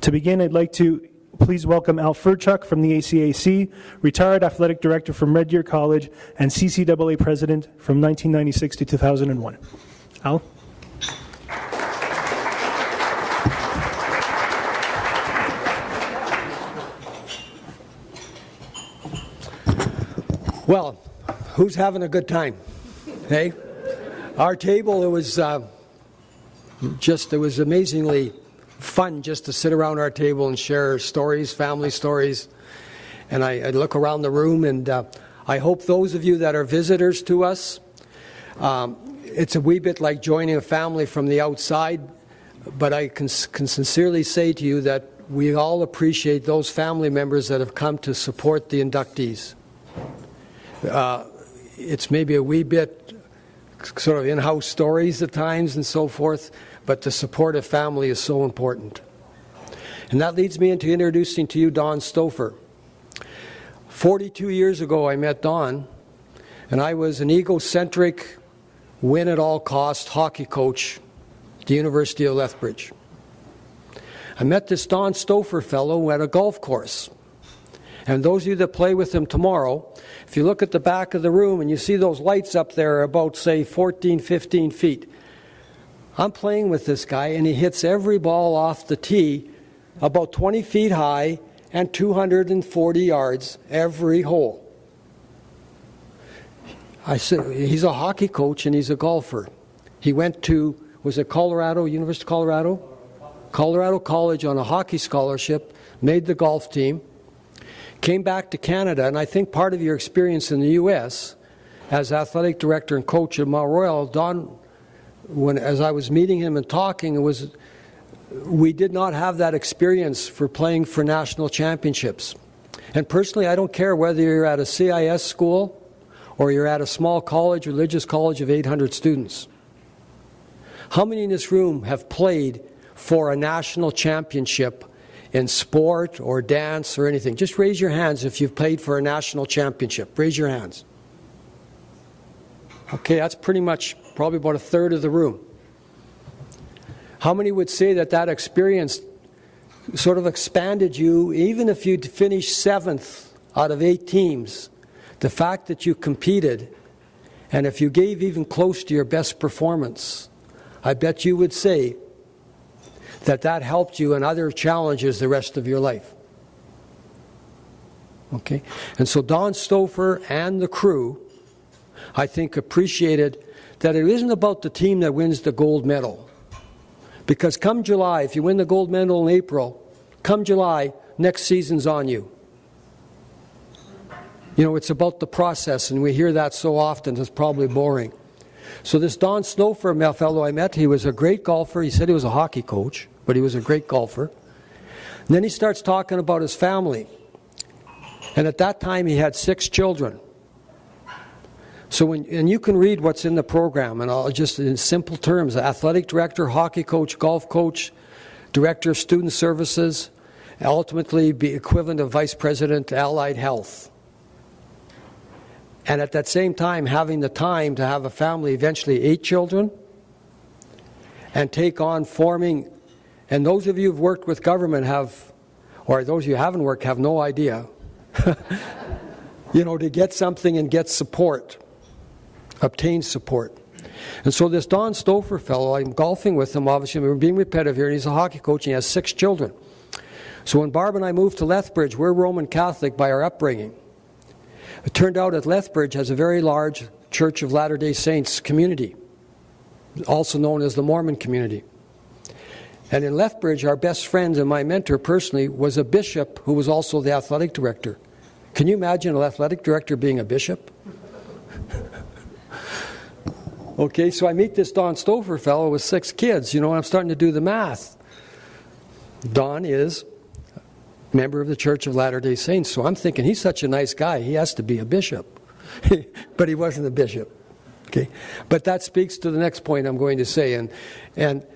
To begin, I'd like to please welcome Al Furchuk from the ACAC, retired athletic director from Red Deer College, and CCAA president from 1996 to 2001. Al? Well, who's having a good time? Hey? Our table, it was amazingly fun just to sit around our table and share stories, family stories. And I look around the room, and I hope those of you that are visitors to us, it's a wee bit like joining a family from the outside, but I can sincerely say to you that we all appreciate those family members that have come to support the inductees. It's maybe a wee bit sort of in-house stories at times and so forth, but the support of family is so important. And that leads me into introducing to you Don Stouffer. 42 years ago I met Don, and I was an egocentric, win-at-all-cost hockey coach at the University of Lethbridge. I met this Don Stouffer fellow at a golf course. And those of you that play with him tomorrow, if you look at the back of the room and you see those lights up there about, say, 14, 15 feet, I'm playing with this guy, and he hits every ball off the tee about 20 feet high and 240 yards every hole. I said, he's a hockey coach and he's a golfer. He went to, was it Colorado, University of Colorado? Colorado College on a hockey scholarship, made the golf team, came back to Canada, and I think part of your experience in the U.S. as athletic director and coach at Mount Royal, Don, as I was meeting him and talking, we did not have that experience for playing for national championships. And personally, I don't care whether you're at a CIS school or you're at a small college, religious college of 800 students. How many in this room have played for a national championship in sport or dance or anything? Just raise your hands if you've played for a national championship. Raise your hands. Okay, that's pretty much probably about a third of the room. How many would say that that experience sort of expanded you, even if you'd finished 7th out of 8 teams, the fact that you competed, and if you gave even close to your best performance, I bet you would say that that helped you in other challenges the rest of your life. Okay? And so Don Stouffer and the crew, I think, appreciated that it isn't about the team that wins the gold medal. Because come July, if you win the gold medal in April, come July, next season's on you. You know, it's about the process, and we hear that so often, it's probably boring. So this Don Stouffer fellow I met, he was a great golfer. He said he was a hockey coach, but he was a great golfer. And then he starts talking about his family. And at that time, he had 6 children. So and you can read what's in the program, and I'll just in simple terms: athletic director, hockey coach, golf coach, director of student services, ultimately be equivalent of vice president, allied health. And at that same time, having the time to have a family, eventually 8 children, and take on forming. And those of you who've worked with government have, or those of you who haven't worked have no idea, you know, to get something and get support. Obtain support. And so this Don Stouffer fellow, I'm golfing with him, obviously, we're being repetitive here, and he's a hockey coach, and he has 6 children. So when Barb and I moved to Lethbridge, we're Roman Catholic by our upbringing. It turned out that Lethbridge has a very large Church of Latter-day Saints community, also known as the Mormon community. And in Lethbridge, our best friend and my mentor personally was a bishop who was also the athletic director. Can you imagine an athletic director being a bishop? Okay, so I meet this Don Stouffer fellow with 6 kids, you know, and I'm starting to do the math. Don is a member of the Church of Latter-day Saints, so I'm thinking he's such a nice guy, he has to be a bishop. But he wasn't a bishop. Okay, but that speaks to the next point I'm going to say. And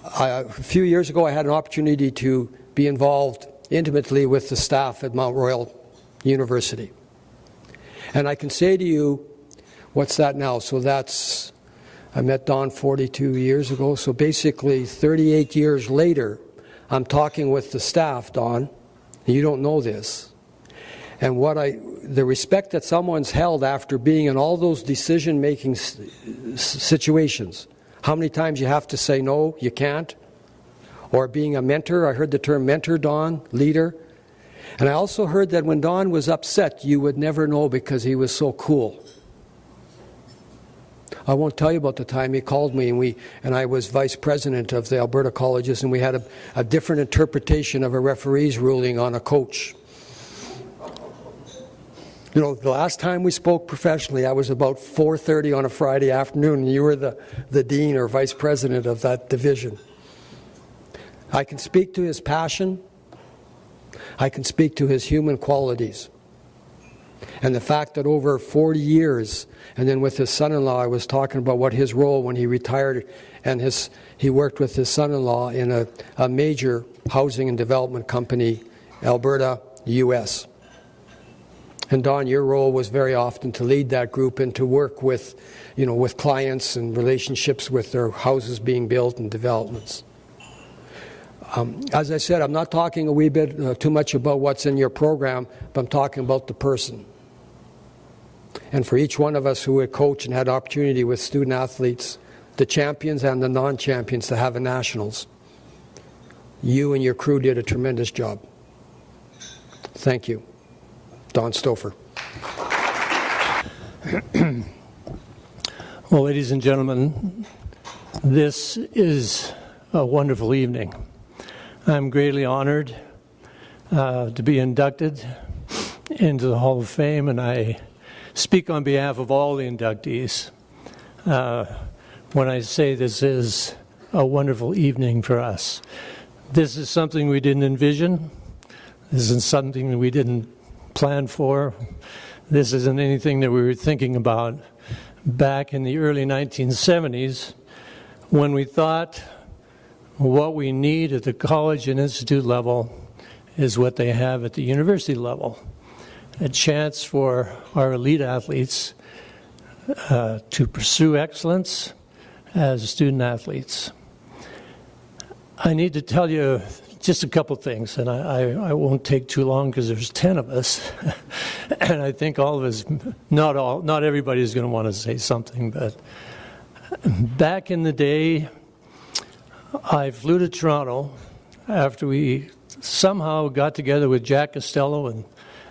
a few years ago, I had an opportunity to be involved intimately with the staff at Mount Royal University. And I can say to you, what's that now? So I met Don 42 years ago. So basically 38 years later, I'm talking with the staff, Don, and you don't know this. And the respect that someone's held after being in all those decision-making situations, how many times you have to say no, you can't, or being a mentor, I heard the term mentor, Don, leader. And I also heard that when Don was upset, you would never know because he was so cool. I won't tell you about the time he called me and I was vice president of the Alberta colleges, and we had a different interpretation of a referee's ruling on a coach. You know, the last time we spoke professionally, I was about 4:30 on a Friday afternoon, and you were the dean or vice president of that division. I can speak to his passion. I can speak to his human qualities. And the fact that over 40 years, and then with his son-in-law, I was talking about what his role when he retired, and he worked with his son-in-law in a major housing and development company, Alberta, U.S. And Don, your role was very often to lead that group and to work with, with clients and relationships with their houses being built and developments. As I said, I'm not talking a wee bit too much about what's in your program, but I'm talking about the person. And for each one of us who had coached and had opportunity with student athletes, the champions and the non-champions, to have a nationals, you and your crew did a tremendous job. Thank you. Don Stouffer. Well, ladies and gentlemen, this is a wonderful evening. I'm greatly honored to be inducted into the Hall of Fame, and I speak on behalf of all the inductees when I say this is a wonderful evening for us. This is something we didn't envision. This is something we didn't plan for. This isn't anything that we were thinking about back in the early 1970s when we thought what we need at the college and institute level is what they have at the university level. A chance for our elite athletes to pursue excellence as student athletes. I need to tell you just a couple things, and I won't take too long because there's 10 of us. And I think all of us, not everybody is going to want to say something, but back in the day, I flew to Toronto after we somehow got together with Jack Costello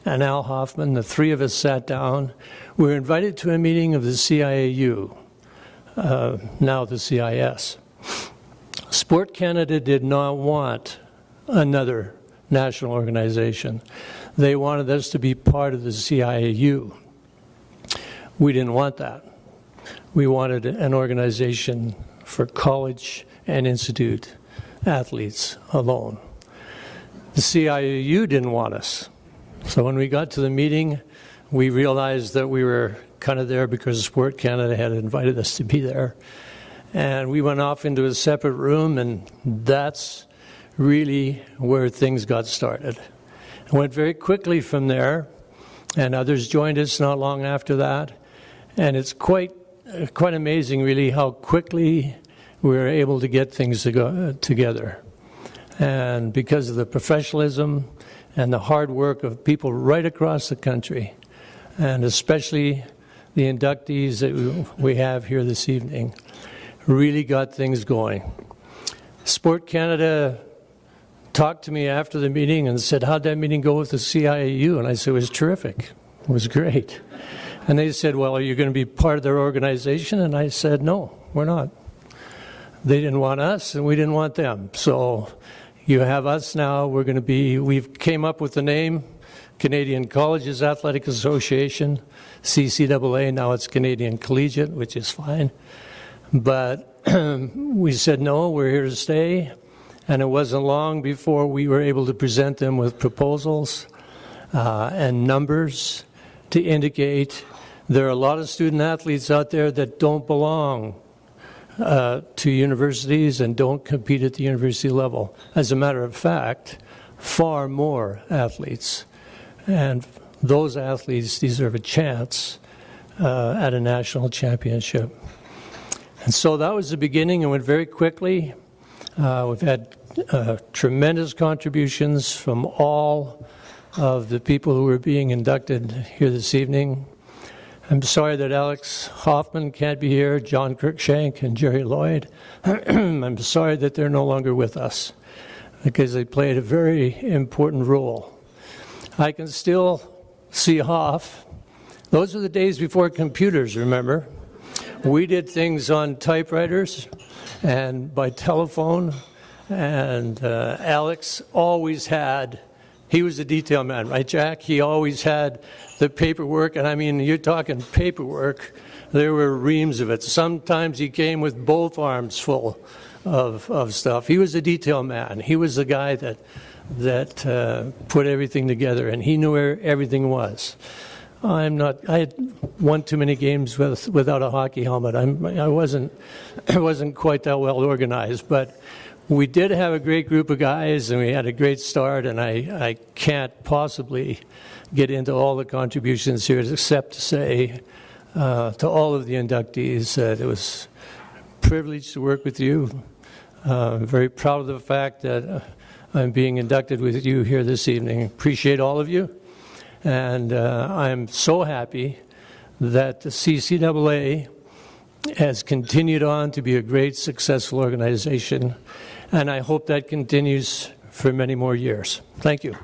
and Al Hoffman. The three of us sat down. We were invited to a meeting of the CIAU, now the CIS. Sport Canada did not want another national organization. They wanted us to be part of the CIAU. We didn't want that. We wanted an organization for college and institute athletes alone. The CIAU didn't want us. So when we got to the meeting, we realized that we were kind of there because Sport Canada had invited us to be there. And we went off into a separate room, and that's really where things got started. It went very quickly from there, and others joined us not long after that. And it's quite amazing, really, how quickly we were able to get things to go together. And because of the professionalism and the hard work of people right across the country, and especially the inductees that we have here this evening, really got things going. Sport Canada talked to me after the meeting and said, how'd that meeting go with the CIAU? And I said, it was terrific. It was great. And they said, well, are you going to be part of their organization? And I said, no, we're not. They didn't want us, and we didn't want them. So you have us now. We've came up with the name, Canadian Colleges Athletic Association, CCAA. Now it's Canadian Collegiate, which is fine. But we said, no, we're here to stay. And it wasn't long before we were able to present them with proposals and numbers to indicate there are a lot of student athletes out there that don't belong to universities and don't compete at the university level. As a matter of fact, far more athletes. And those athletes deserve a chance at a national championship. And so that was the beginning. It went very quickly. We've had tremendous contributions from all of the people who are being inducted here this evening. I'm sorry that Alex Hoffman can't be here, John Kirkshank and Jerry Lloyd. I'm sorry that they're no longer with us because they played a very important role. I can still see Hoff. Those were the days before computers, remember? We did things on typewriters and by telephone, and Alex always had, he was a detail man, right, Jack? He always had the paperwork, and I mean, you're talking paperwork. There were reams of it. Sometimes he came with both arms full of stuff. He was a detail man. He was the guy that put everything together, and he knew where everything was. I had won too many games without a hockey helmet. I wasn't quite that well organized, but we did have a great group of guys, and we had a great start, and I can't possibly get into all the contributions here except to say to all of the inductees that it was a privilege to work with you. I'm very proud of the fact that I'm being inducted with you here this evening. Appreciate all of you, and I'm so happy that the CCAA has continued on to be a great, successful organization, and I hope that continues for many more years. Thank you.